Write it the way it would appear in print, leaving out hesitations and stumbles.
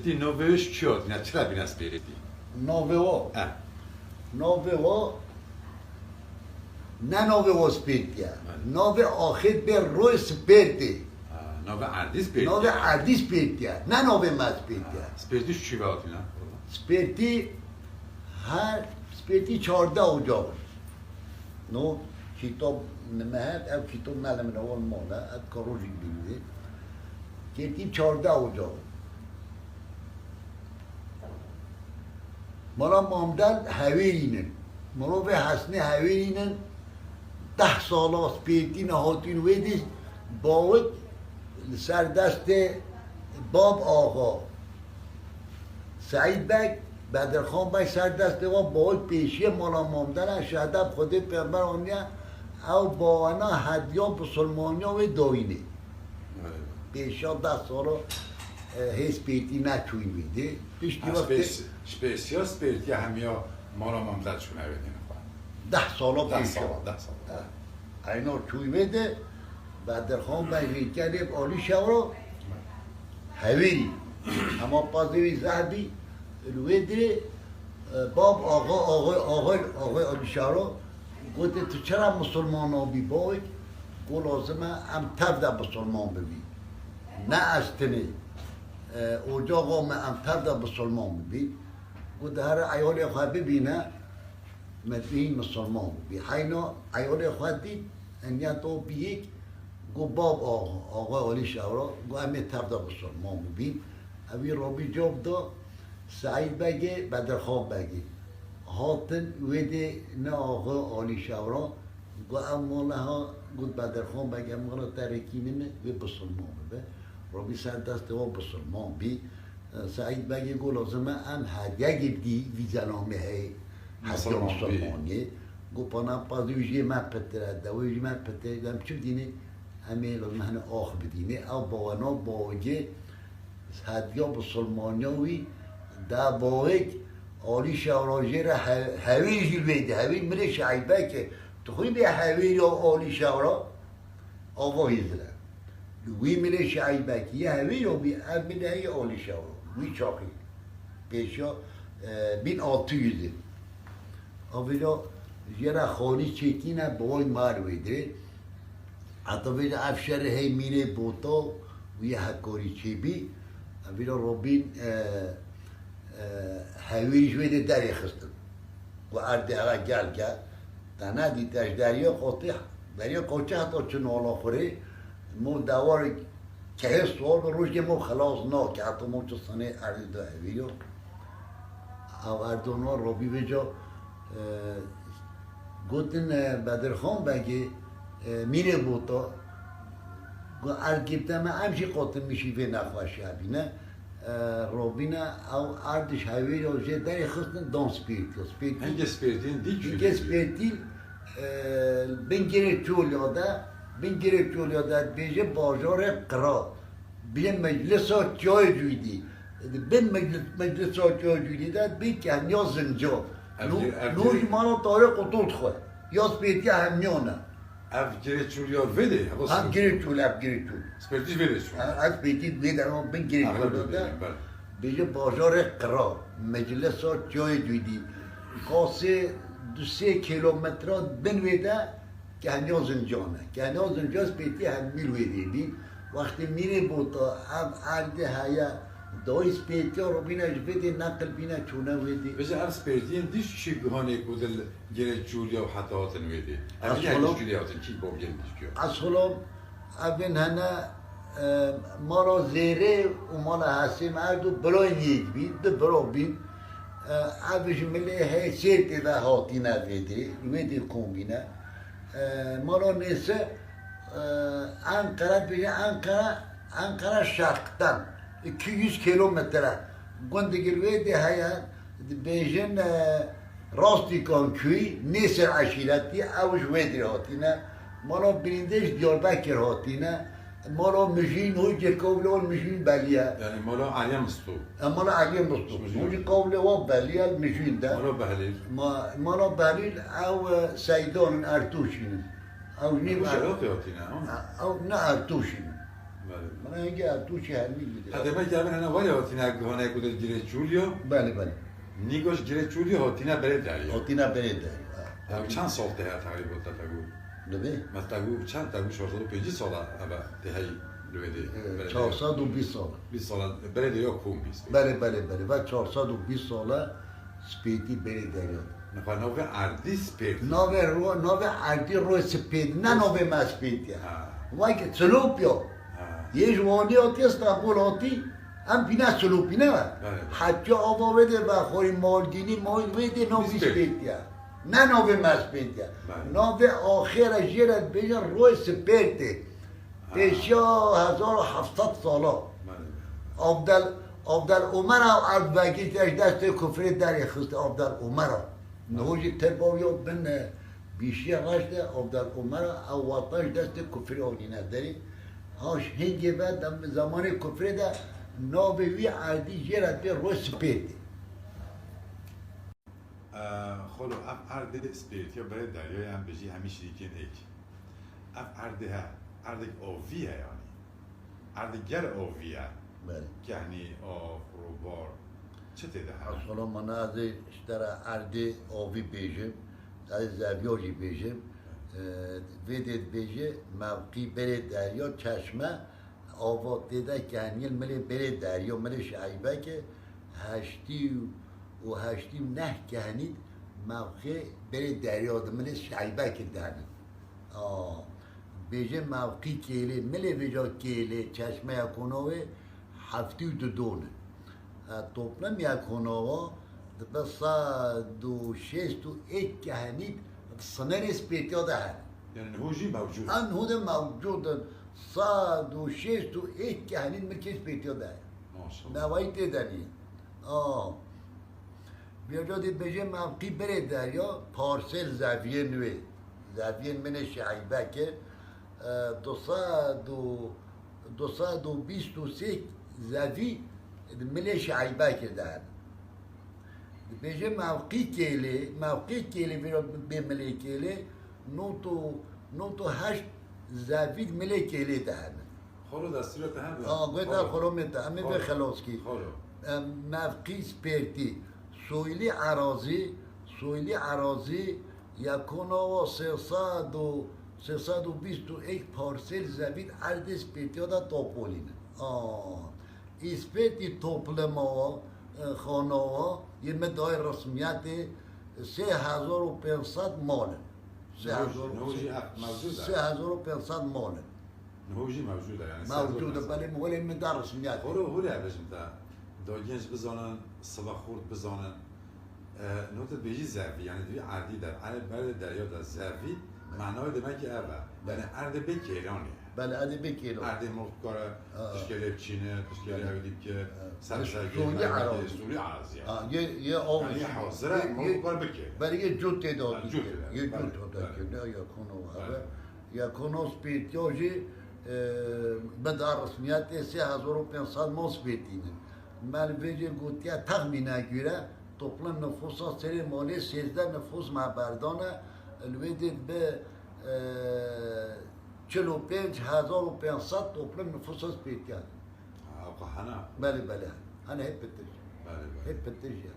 Di noveuş çiot, ne çıra binas beredi. Noveo. Ha. Noveo. Ne noveo spirtia. Nove ahir bir roy spirti. Nove ardis beredi. Nove adi spirtia. Ne nove mas spirtia. Spirdi şu çiva otina. Spirti her spirti 14 اجاق نو کتاب نمهد او کتاب نلم نوال مالا اد کاروجی بیده کتاب 14 اجاق مالا مامدن هویرینن مالا به حسن هویرینن 10 سال سپیتی نهاتین ویدیست باید سر دست باب آقا سعید بگ بدرخان بای سر دست و باید پیشی مالا مامدن شهدب خود پیغمبر آنیا او با انا هدیا بسلمانیا و داینه پیشا 10 سال هیچ پیتی نچوی میده پیشتی وقتی Spesiyal spirti همیا مالا مامدد شونه بدین. 10 سالا 10 پیشا سال 10 سال. اینا چوی میده بدرخان بای ویکرد آلی شو رو هویری اما پازوی زهبی الویدری باب آقای آلیشارو گفت تو چرا مسلمان ها بی باید گفت لازمه هم تبده مسلمان ببی نه استنی اجاقا هم تبده مسلمان ببی گفت هر ایال خواهد ببینه مدین مسلمان ببی حینا ایال خواهد دید انیا تو بیک گفت باب آقای آلیشارو گفت همه تبده مسلمان ببی اوی رابی جاب دا سعید بگه بدرخان بگه هاتن ویده نه آقا آلی شورا گو اماله ها گود بدرخان بگه اماله ترکی نمه و بسلمان به رابی سر دست و بسلمان بی سعید بگه گو لازمه ام هدیه گردی ویزنامه های هدیه مسلمانیه گو پانا پازویجی من پتره دویجی من پتره دم چو دینه همه لازمه هنه آخ بدینه او باوانا باوجه هدیه مسلمانیوی دا باید آلی شوراجی را هویر جیل بیده هویر مره شعیبه که تو خوی به هویر یا آلی شورا آقا هیزره وی مره شعیبه که یه هویر یا بی امینه های آلی شورا وی چاقی پیشا بین آتو یوزه اولا یه را خالی چکینه باید مرویده حتی ویده افشار هی میره بوتا وی حکاری چی بی اولا روبین هویش ویده دری خستم و ارده اغا گل کرد تنه دیتش دریا قاچه حتی چون حالا خوره مو دوار که سوال به روش که مو خلاص نا که حتی مو چو سنه ارده دا هویو او اردونا رابی بجا گوتن بدرخان بگه میره بوتا گو ارگیبتم همشی قاتل میشی به نخواه شبینه رابینه او اردش هویر و جه داری خستن دان سپیرتی Hangi spiritin dik دیگه سپیرتی بین گره چول یاده بیجه بازار قرا بین مجلس ها جای جویدی بین مجلس ها جای جویدی داد بین که هنیا زنجا نوش مانا تاره قطول خواه یا سپیرتی همیانه ev gereçuriyor vede. هم گره چول Spirti vede şu. از بیتی بیدر هم بین گره چول یاده بیجه بازار قرا مجلس ها جای جویدی کاسه 2-3 کیلومتر بنویده که هنیا زنجانه که هنیا زنجان سپیتی هم میلویده بین وقتی میره بوتا هم عرده هیا دای سپیتی ها رو بینه جبیده نقل بینه چونه ویده Bize ev spiritin dik şu gühanek budel gereçuriyor hatta hatın vede. Ev Az gereçuriyor hatın ki bom gereçuriyor. اصلا اون هنه ما را زیره و ما را حسیم اردو برای نیک بید ده برا بید اوش ملی حیثیت ده هاتی نویده ویده کنگینه ما را نیسه انقره بیده انقره شرقتن 200 کیلومتره گندگیر ویده هیا بیجن راستی کن کوی نیسر عشیرتی اوش ویده هاتینه ما را برندش دیاربکر هاتینه ما را مجین هوی جه قوله و مجین بلیه Yani mola alem stu. ما را علی مستو هوی قوله و بلیه مجین ده Mola behlir. ما را بلیل او سیدان ارتوشین او نیم Bu şarap yatine ama. او نه ارتوشین من اینکه تو شهر میگیده Además ya ven ana vaya hotina gane kude gire chulio. بله بله Nigos gire chulio hotina bere derya. آتینا برده Ya çan salte ya tarih bu tatagu. نبه Matagu çan tagu şortalı peci sala ama dehay lüvedi. 420 سال Biz sala bere de yok kum biz. بله بله بله و 420 ساله سپیدی برده Nefar nove ardi spir. ناوه عردی روی سپید نه ناوه ما سپیدی Ha. وای که سلوپیا Ha. یه جوانی آتی استانبول آتی هم بینه سلوپی نه بله. حتی آبا بده و خوری مالگینی مال بده ناوی بیسپید. سپیدی نه ناوه ما سپیدی بله. ناوه آخر جیرت بیجن روی سپیدی پیشا 1700 ساله عبدال عمر او عبدالوگی دست کفر در خست عبدال عمر نهوجی ترباویات بن بیشی رشد عبدال عمر او وطنش دست کفر آنینه داری هاش هنگی بعد زمان کفر ده نابوی عردی جرد به روی سپیدی خلو اف ardi spir ya bere derya yani beji hemiş dikin ek. Af ardi ha. Ardi oviye yani. Ardi ger oviye. بله Yani o robar. Çete de ha. اصلا من از اشترا عردی آبی بیجم از زویاجی بیجم ویدید بیجه موقعی بره دریا چشمه آواد دیده که هنیل ملی بره دریا ملی شعیبه که هشتی نه که هنید موقع بره دریا ده ملی شعیبه که دهنید بیجه موقعی کیلی ملی بیجا کیلی چشمه یکونوه هفتی و دونه toplam yakonova da sad u 601 كهنيت الصناري سبيتيو ده Yani huji mevcut. ان هو ده موجود صاد و 601 كهنيت مركز سبيتيو ده Maşallah. نوایت دنی بیاجا دید بجه موقعی بره دریا پارسل زویه نوی زویه من شعیبه که 223 زوی ملی شعیبه کردن بجه موقعی کلی به ملی کلی نو تو هشت زوید ملی کلی دهن خلو دستیرت هم. گوی در خرومت همه به خلاص کی خلو. موقعی سپرتی سویلی عراضی یکونا و 321 پارسل زوید عرض سپرتی ها دا توپولین اسپیتی توپلما خانه ها یه مدای رسمیت 3500 ماله نهوجی موجود. 3500 ماله نهوجی موجوده yani. موجوده ولی ولی مدار رسمیت خلو هولی عبشم تا دا genç بزانن صبح خورد بزانن نوت بیجی زوی yani دوی عردی در عرد برد دریا در زوی معنای demek ki eve. Yani arde bekirani. بله ادی بکیلو Arde muhtkara tişkele Çin'e, tişkele evliyip ki سوری عراضی. Suri arazi yani. یه آب Yani hazıra muhtkar bekir. برای یه جوت تعداد جوت یه بله. جوت داده بله. که نه یکونو بله. هوا یکونو سپیتیاجی بدار رسمیت 3500 ما سپیتینه من ویجه گوتیا تخمینه گیره toplam nüfusa seri mali 13 nüfus maberdane الویدید به 45500 toplam nüfusa سپیتیان Avka hana. بله بله انا هيب بتجي Bale bale. هيب بتجي